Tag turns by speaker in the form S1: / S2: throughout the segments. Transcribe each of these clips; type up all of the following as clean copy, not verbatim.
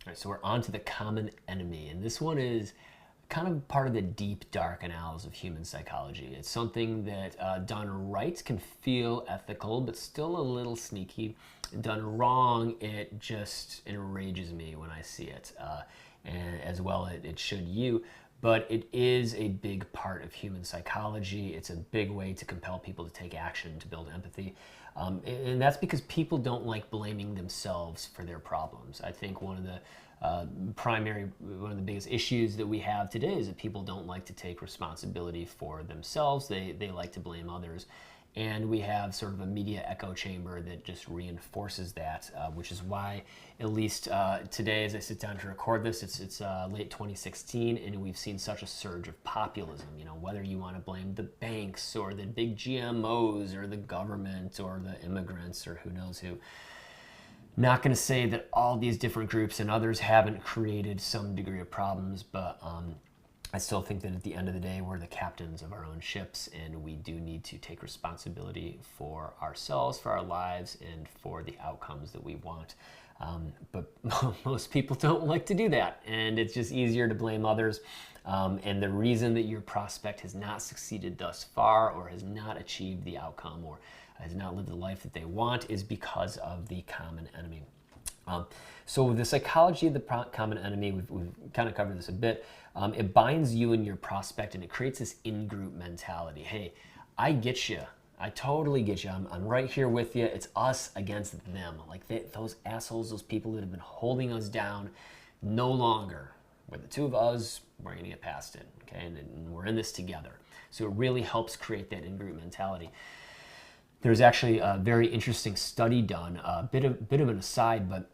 S1: All right, so we're on to the common enemy, and this one is kind of part of the deep, dark annals of human psychology. It's something that, done right, can feel ethical, but still a little sneaky. Done wrong, it just enrages me when I see it, and as well it should you. But it is a big part of human psychology. It's a big way to compel people to take action, to build empathy. And that's because people don't like blaming themselves for their problems. I think one of the one of the biggest issues that we have today is that people don't like to take responsibility for themselves. They like to blame others. And we have sort of a media echo chamber that just reinforces that, which is why, at least today, as I sit down to record this, it's late 2016, and we've seen such a surge of populism. You know, whether you want to blame the banks or the big GMOs or the government or the immigrants or who knows who. Not going to say that all these different groups and others haven't created some degree of problems, but I still think that at the end of the day, we're the captains of our own ships, and we do need to take responsibility for ourselves, for our lives, and for the outcomes that we want. But most people don't like to do that, and it's just easier to blame others. And the reason that your prospect has not succeeded thus far, or has not achieved the outcome, or has not lived the life that they want, is because of the common enemy. So the psychology of the common enemy, we've kind of covered this a bit. It binds you and your prospect, and it creates this in-group mentality. Hey, I get you. I totally get you. I'm right here with you. It's us against them. Like those assholes, those people that have been holding us down, no longer. We're the two of us. We're going to get past it, okay? And we're in this together. So it really helps create that in-group mentality. There's actually a very interesting study done, a bit of an aside, but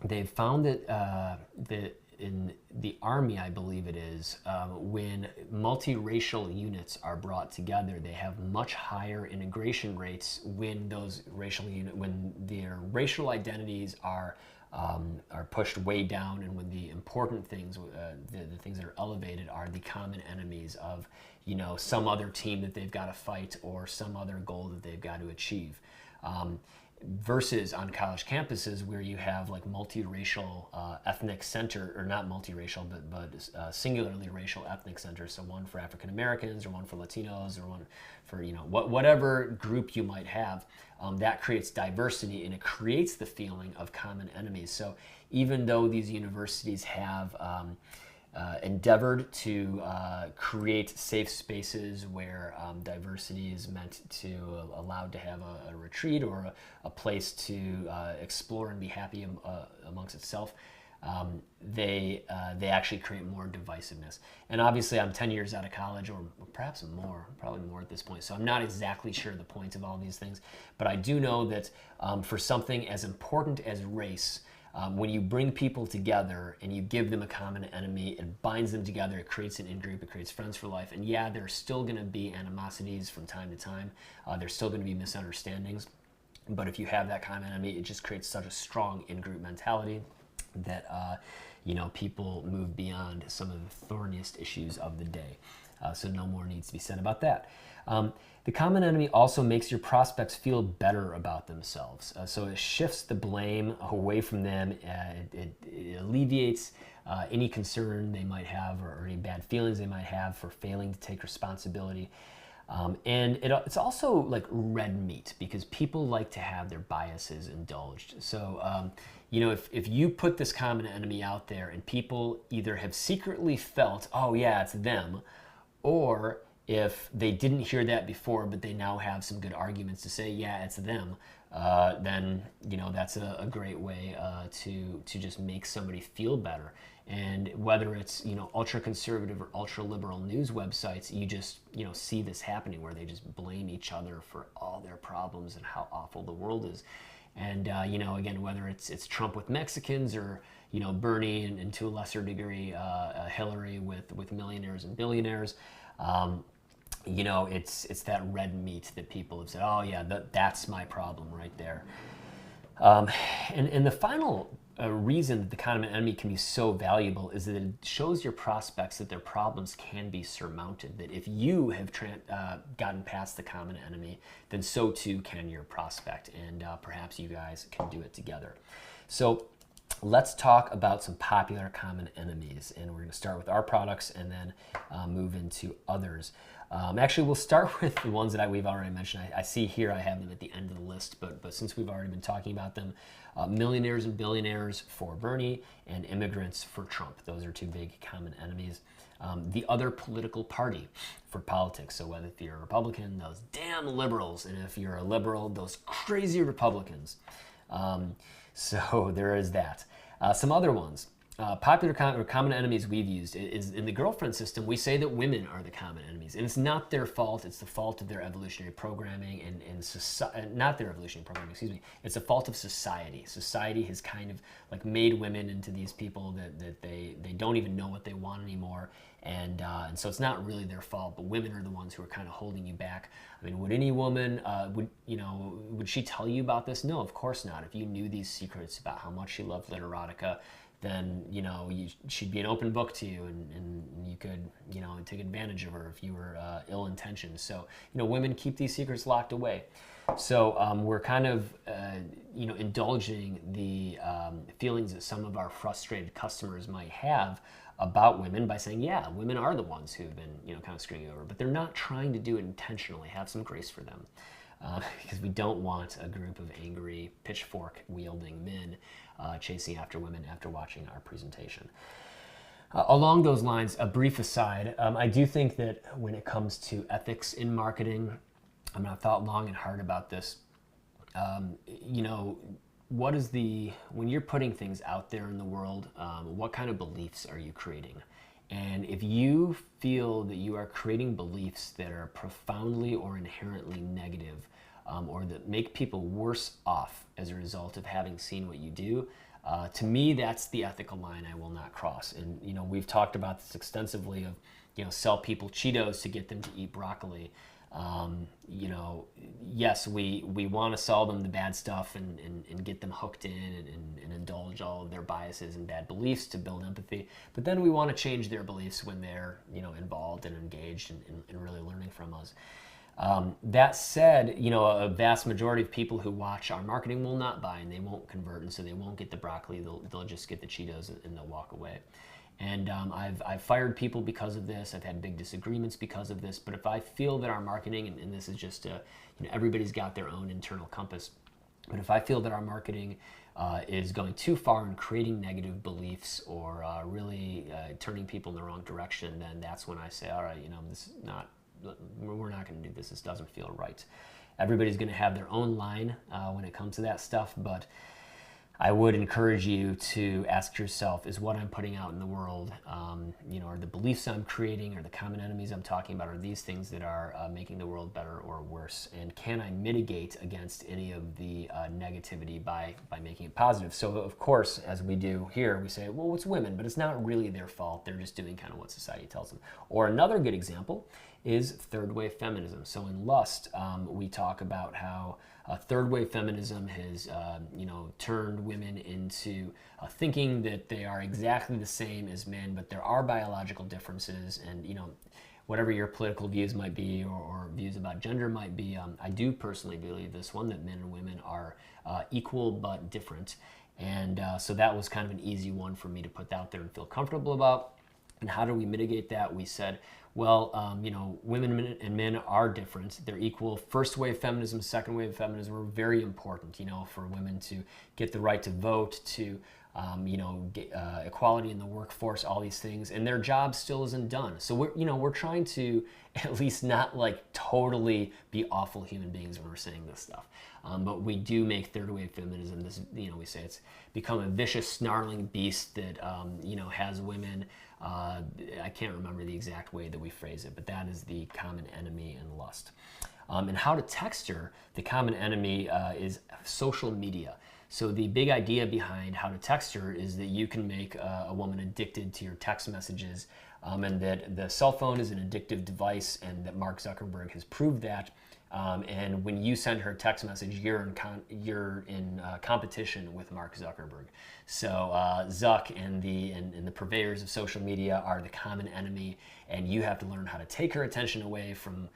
S1: they've found that in the Army, I believe it is, when multiracial units are brought together, they have much higher integration rates when when their racial identities are pushed way down, and when the important things, the things that are elevated, are the common enemies of, you know, some other team that they've got to fight or some other goal that they've got to achieve. Versus on college campuses where you have like multiracial ethnic center, or not multiracial, but singularly racial ethnic centers. So one for African Americans, or one for Latinos, or one for, you know, whatever group you might have. That creates diversity, and it creates the feeling of common enemies. So even though these universities have endeavored to create safe spaces where diversity is meant to allowed to have a retreat, or a place to explore and be happy amongst itself, they actually create more divisiveness. And obviously I'm 10 years out of college, or perhaps more, probably more at this point, so I'm not exactly sure the point of all these things, but I do know that for something as important as race, when you bring people together and you give them a common enemy, it binds them together, it creates an in-group, it creates friends for life. And yeah, there's still going to be animosities from time to time. There's still going to be misunderstandings. But if you have that common enemy, it just creates such a strong in-group mentality that you know, people move beyond some of the thorniest issues of the day. So no more needs to be said about that. The common enemy also makes your prospects feel better about themselves. So it shifts the blame away from them. It alleviates any concern they might have, or any bad feelings they might have for failing to take responsibility. And it's also like red meat, because people like to have their biases indulged. So, you know, if you put this common enemy out there, and people either have secretly felt, oh yeah, it's them, or if they didn't hear that before, but they now have some good arguments to say, yeah, it's them, then, you know, that's a great way to just make somebody feel better. And whether it's, you know, ultra conservative or ultra liberal news websites, you just, you know, see this happening where they just blame each other for all their problems and how awful the world is. And you know, again, whether it's Trump with Mexicans, or, you know, Bernie, and to a lesser degree Hillary with millionaires and billionaires, you know, it's that red meat that people have said, oh yeah, that's my problem right there. And the final reason that the common enemy can be so valuable is that it shows your prospects that their problems can be surmounted. That if you have gotten past the common enemy, then so too can your prospect, and perhaps you guys can do it together. So let's talk about some popular common enemies. And we're going to start with our products and then move into others. Actually, we'll start with the ones that we've already mentioned. I see here I have them at the end of the list, but since we've already been talking about them, millionaires and billionaires for Bernie and immigrants for Trump. Those are two big common enemies. The other political party for politics. So whether if you're a Republican, those damn liberals, and if you're a liberal, those crazy Republicans. So there is that. Some other ones. Popular common enemies we've used is in the girlfriend system. We say that women are the common enemies, and it's not their fault. It's the fault of their evolutionary programming and not their evolutionary programming. Excuse me. It's a fault of society. Society has kind of like made women into these people that they don't even know what they want anymore, and so it's not really their fault. But women are the ones who are kind of holding you back. I mean, would any woman would she tell you about this? No, of course not. If you knew these secrets about how much she loved literotica, then she'd be an open book to you, and you could take advantage of her if you were ill-intentioned. So women keep these secrets locked away. So we're kind of indulging the feelings that some of our frustrated customers might have about women by saying, yeah, women are the ones who've been kind of screwing you over, but they're not trying to do it intentionally. Have some grace for them. Because we don't want a group of angry, pitchfork-wielding men chasing after women after watching our presentation. Along those lines, a brief aside, I do think that when it comes to ethics in marketing, I've thought long and hard about this. When you're putting things out there in the world, what kind of beliefs are you creating? And if you feel that you are creating beliefs that are profoundly or inherently negative, or that make people worse off as a result of having seen what you do, to me, that's the ethical line I will not cross. And we've talked about this extensively of sell people Cheetos to get them to eat broccoli. Yes, we want to sell them the bad stuff and get them hooked in and indulge all of their biases and bad beliefs to build empathy. But then we want to change their beliefs when they're involved and engaged and really learning from us. That said, a vast majority of people who watch our marketing will not buy, and they won't convert, and so they won't get the broccoli. They'll just get the Cheetos and they'll walk away. And I've fired people because of this. I've had big disagreements because of this. But if I feel that our marketing, and this is just everybody's got their own internal compass. But if I feel that our marketing is going too far in creating negative beliefs or really turning people in the wrong direction, then that's when I say, all right, this is not. We're not going to do this. This doesn't feel right. Everybody's going to have their own line when it comes to that stuff, but I would encourage you to ask yourself, is what I'm putting out in the world, are the beliefs I'm creating or the common enemies I'm talking about, are these things that are making the world better or worse? And can I mitigate against any of the negativity by making it positive? So, of course, as we do here, we say, well, it's women, but it's not really their fault. They're just doing kind of what society tells them. Or another good example is third wave feminism. So in Lust, we talk about how third wave feminism has turned women into thinking that they are exactly the same as men, but there are biological differences, and whatever your political views might be or views about gender might be, I do personally believe this one, that men and women are equal but different. And so that was kind of an easy one for me to put out there and feel comfortable about. And how do we mitigate that? We said, well, women and men are different. They're equal. First wave feminism, second wave feminism are very important, for women to get the right to vote, to, get, equality in the workforce, all these things. And their job still isn't done. So we're trying to at least not totally be awful human beings when we're saying this stuff. But we do make third wave feminism this, we say it's become a vicious, snarling beast that, has women. I can't remember the exact way that we phrase it, but that is the common enemy in Lust. And how to text her, the common enemy is social media. So the big idea behind how to text her is that you can make a woman addicted to your text messages, and that the cell phone is an addictive device, and that Mark Zuckerberg has proved that. And when you send her a text message, you're in competition with Mark Zuckerberg. So Zuck and the purveyors of social media are the common enemy, and you have to learn how to take her attention away from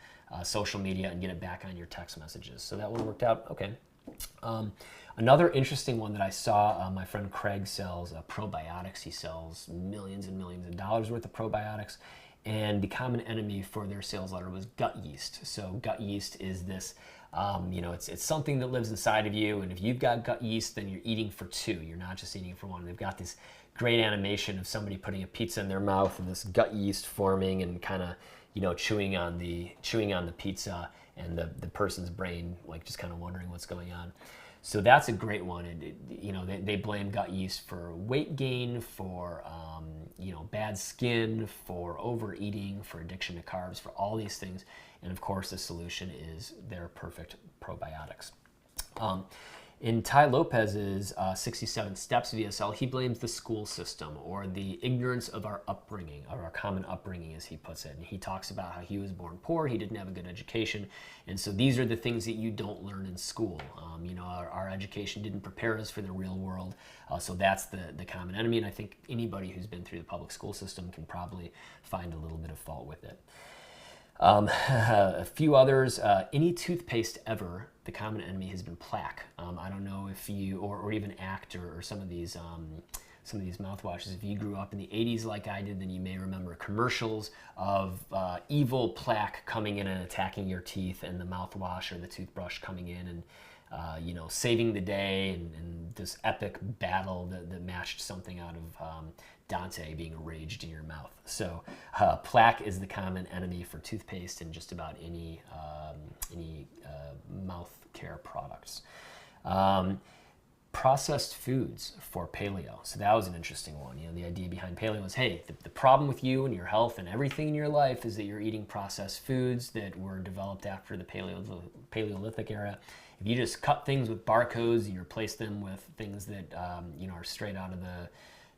S1: social media and get it back on your text messages. So that one worked out okay. Another interesting one that I saw, my friend Craig sells probiotics. He sells millions and millions of dollars worth of probiotics. And the common enemy for their sales letter was gut yeast. So gut yeast is this, it's something that lives inside of you. And if you've got gut yeast, then you're eating for two. You're not just eating for one. They've got this great animation of somebody putting a pizza in their mouth and this gut yeast forming and kind of, chewing on the pizza, and the person's brain like just kind of wondering what's going on. So that's a great one. They blame gut yeast for weight gain, for bad skin, for overeating, for addiction to carbs, for all these things. And of course, the solution is their perfect probiotics. In Tai Lopez's 67 Steps VSL, he blames the school system or the ignorance of our upbringing, of our common upbringing, as he puts it. And he talks about how he was born poor, he didn't have a good education, and so these are the things that you don't learn in school. Our education didn't prepare us for the real world, so that's the common enemy, and I think anybody who's been through the public school system can probably find a little bit of fault with it. A few others, any toothpaste ever, the common enemy has been plaque. I don't know if you, or even Act or some of these mouthwashes, if you grew up in the 80s like I did, then you may remember commercials of evil plaque coming in and attacking your teeth, and the mouthwash or the toothbrush coming in and saving the day, and this epic battle that matched something out of Dante being raged in your mouth. So plaque is the common enemy for toothpaste and just about any mouth care products. Processed foods for paleo. So that was an interesting one. The idea behind paleo was, hey, the problem with you and your health and everything in your life is that you're eating processed foods that were developed after the Paleolithic era. If you just cut things with barcodes and you replace them with things that are straight out of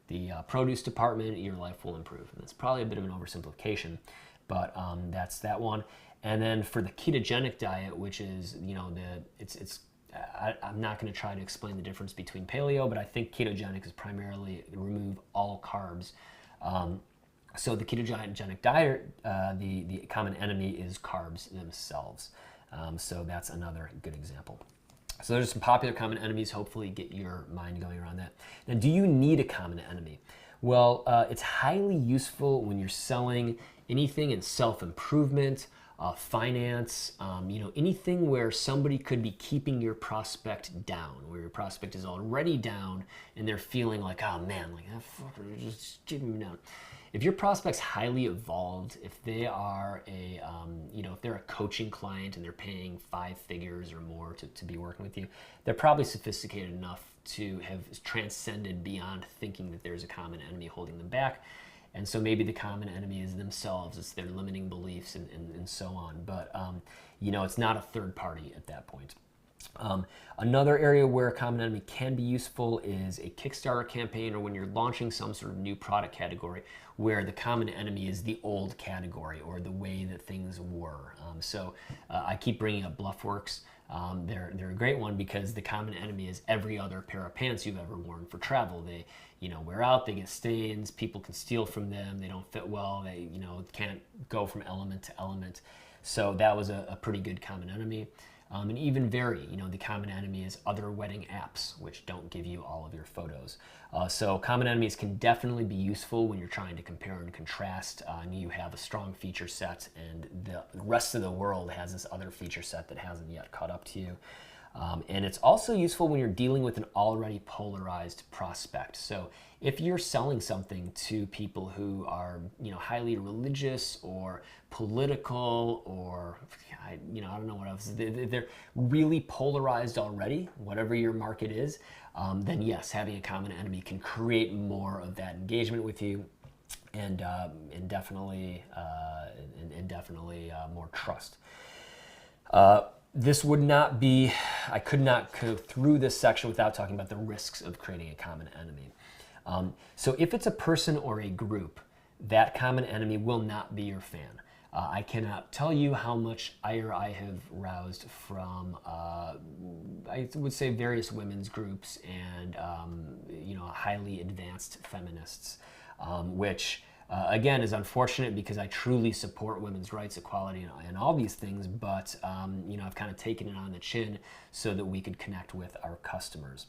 S1: the produce department, your life will improve. And that's probably a bit of an oversimplification, but that's that one. And then for the ketogenic diet, which is, I'm not going to try to explain the difference between paleo, but I think ketogenic is primarily remove all carbs. So the ketogenic diet, the common enemy is carbs themselves. So that's another good example. So those are some popular common enemies. Hopefully get your mind going around that. Now, do you need a common enemy? Well, it's highly useful when you're selling anything in self-improvement, finance, anything where somebody could be keeping your prospect down, where your prospect is already down and they're feeling like, oh man, like that fucker just keeping me down. If your prospect's highly evolved, if they are if they're a coaching client and they're paying 5 figures or more to be working with you, they're probably sophisticated enough to have transcended beyond thinking that there's a common enemy holding them back. And so maybe the common enemy is themselves, it's their limiting beliefs and so on. But, it's not a third party at that point. Another area where a common enemy can be useful is a Kickstarter campaign, or when you're launching some sort of new product category where the common enemy is the old category or the way that things were. I keep bringing up Bluffworks. They're a great one because the common enemy is every other pair of pants you've ever worn for travel. They wear out, they get stains, people can steal from them, they don't fit well, they can't go from element to element. So that was a pretty good common enemy. And even Very, the common enemy is other wedding apps, which don't give you all of your photos. So common enemies can definitely be useful when you're trying to compare and contrast. And you have a strong feature set and the rest of the world has this other feature set that hasn't yet caught up to you. And it's also useful when you're dealing with an already polarized prospect. So if you're selling something to people who are, highly religious or political or, I don't know what else, they're really polarized already, whatever your market is, then yes, having a common enemy can create more of that engagement with you and definitely more trust. This would not be, I could not go through this section without talking about the risks of creating a common enemy. So if it's a person or a group, that common enemy will not be your fan. I cannot tell you how much ire I have roused from, I would say, various women's groups and, highly advanced feminists, which again, is unfortunate because I truly support women's rights, equality, and all these things, but you know, I've kind of taken it on the chin so that we could connect with our customers.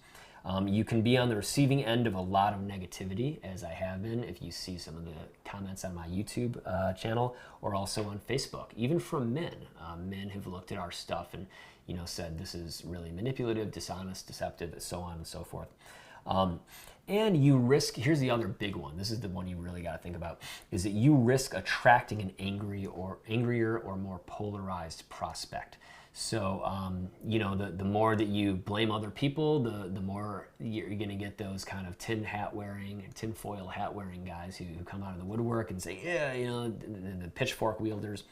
S1: You can be on the receiving end of a lot of negativity, as I have been, if you see some of the comments on my YouTube channel, or also on Facebook, even from men. Men have looked at our stuff and, you know, said this is really manipulative, dishonest, deceptive, so on and so forth. And you risk, here's the other big one, this is the one you really got to think about, is that you risk attracting an angrier or more polarized prospect. So, you know, the more that you blame other people, the more you're going to get those kind of tinfoil hat wearing guys who come out of the woodwork and say, yeah, you know, the pitchfork wielders.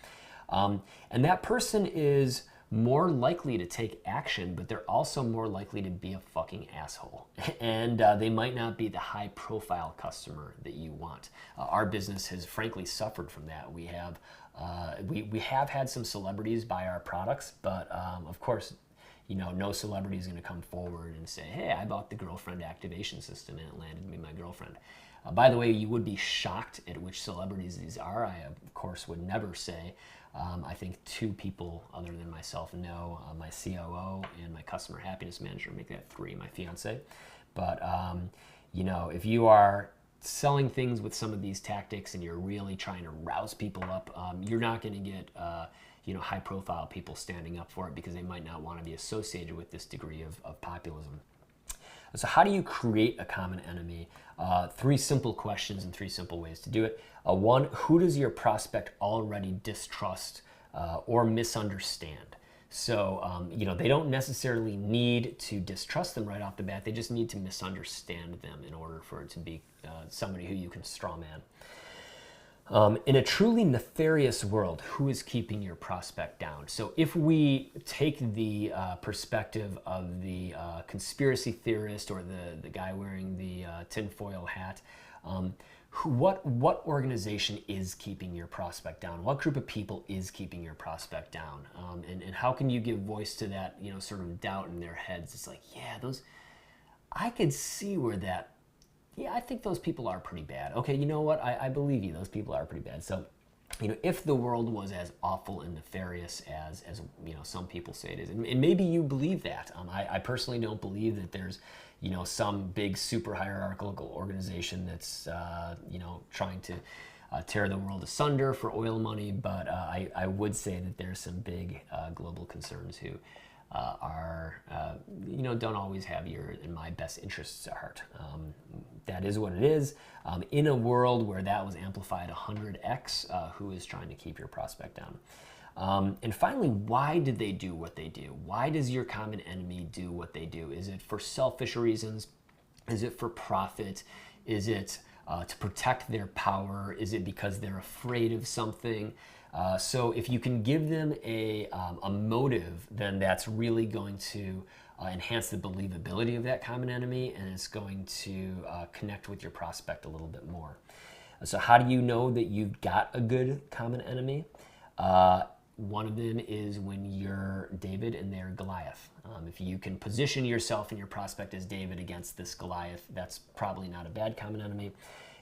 S1: And that person is more likely to take action, but they're also more likely to be a fucking asshole. And they might not be the high profile customer that you want. Our business has frankly suffered from that. We have had some celebrities buy our products, but of course, you know, no celebrity is going to come forward and say, hey, I bought the girlfriend activation system and it landed me my girlfriend. By the way, you would be shocked at which celebrities these are. I, of course, would never say. I think 2 people other than myself know, my COO and my customer happiness manager, make that 3, my fiance. But, you know, if you are selling things with some of these tactics and you're really trying to rouse people up, you're not going to get, you know, high profile people standing up for it because they might not want to be associated with this degree of populism. So how do you create a common enemy? 3 simple questions and 3 simple ways to do it. 1, who does your prospect already distrust or misunderstand? So, you know, they don't necessarily need to distrust them right off the bat. They just need to misunderstand them in order for it to be somebody who you can straw man. In a truly nefarious world, who is keeping your prospect down? So if we take the perspective of the conspiracy theorist or the guy wearing the tinfoil hat, what organization is keeping your prospect down? What group of people is keeping your prospect down? And how can you give voice to that, you know, sort of doubt in their heads? It's like, yeah, I could see where that, yeah, I think those people are pretty bad. Okay, you know what? I believe you. Those people are pretty bad. So, you know, if the world was as awful and nefarious as you know, some people say it is, and maybe you believe that. I personally don't believe that there's, you know, some big super hierarchical organization that's, you know, trying to tear the world asunder for oil money. But I would say that there's some big global concerns who are, you know, don't always have your and my best interests at heart. That is what it is. In a world where that was amplified 100x, who is trying to keep your prospect down? And finally, why did they do what they do? Why does your common enemy do what they do? Is it for selfish reasons? Is it for profit? Is it to protect their power? Is it because they're afraid of something? So if you can give them a motive, then that's really going to enhance the believability of that common enemy, and it's going to connect with your prospect a little bit more. So how do you know that you've got a good common enemy? One of them is when you're David and they're Goliath. If you can position yourself and your prospect as David against this Goliath, that's probably not a bad common enemy.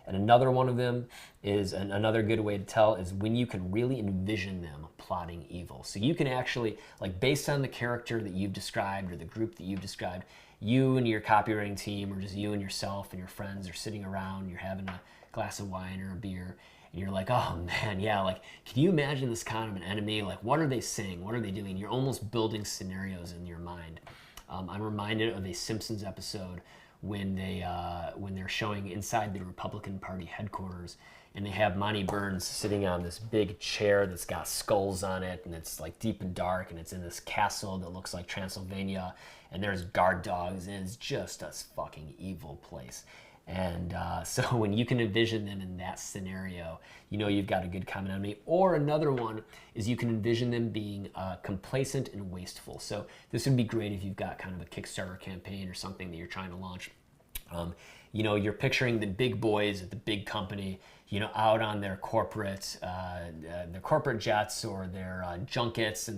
S1: And another one of them is, another good way to tell is when you can really envision them plotting evil. So you can actually, like, based on the character that you've described or the group that you've described, you and your copywriting team or just you and yourself and your friends are sitting around, you're having a glass of wine or a beer, and you're like, oh man, yeah, like, can you imagine this kind of an enemy? Like, what are they saying? What are they doing? You're almost building scenarios in your mind. I'm reminded of a Simpsons episode when they're showing inside the Republican Party headquarters, and they have Monty Burns sitting on this big chair that's got skulls on it, and it's like deep and dark, and it's in this castle that looks like Transylvania, and there's guard dogs, and it's just a fucking evil place. And so when you can envision them in that scenario, you know you've got a good common enemy. Or another one is you can envision them being complacent and wasteful. So this would be great if you've got kind of a Kickstarter campaign or something that you're trying to launch. You know, you're picturing the big boys at the big company, you know, out on their corporate jets or their junkets, and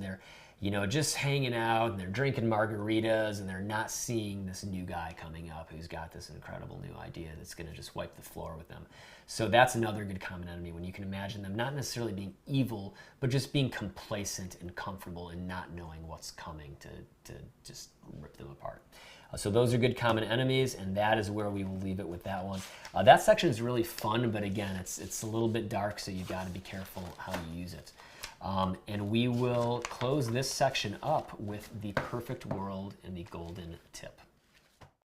S1: just hanging out, and they're drinking margaritas, and they're not seeing this new guy coming up who's got this incredible new idea that's going to just wipe the floor with them. So that's another good common enemy, when you can imagine them not necessarily being evil, but just being complacent and comfortable and not knowing what's coming to just rip them apart. So those are good common enemies, and that is where we will leave it with that one. That section is really fun, but again, it's a little bit dark, so you've got to be careful how you use it. And we will close this section up with the perfect world and the golden tip.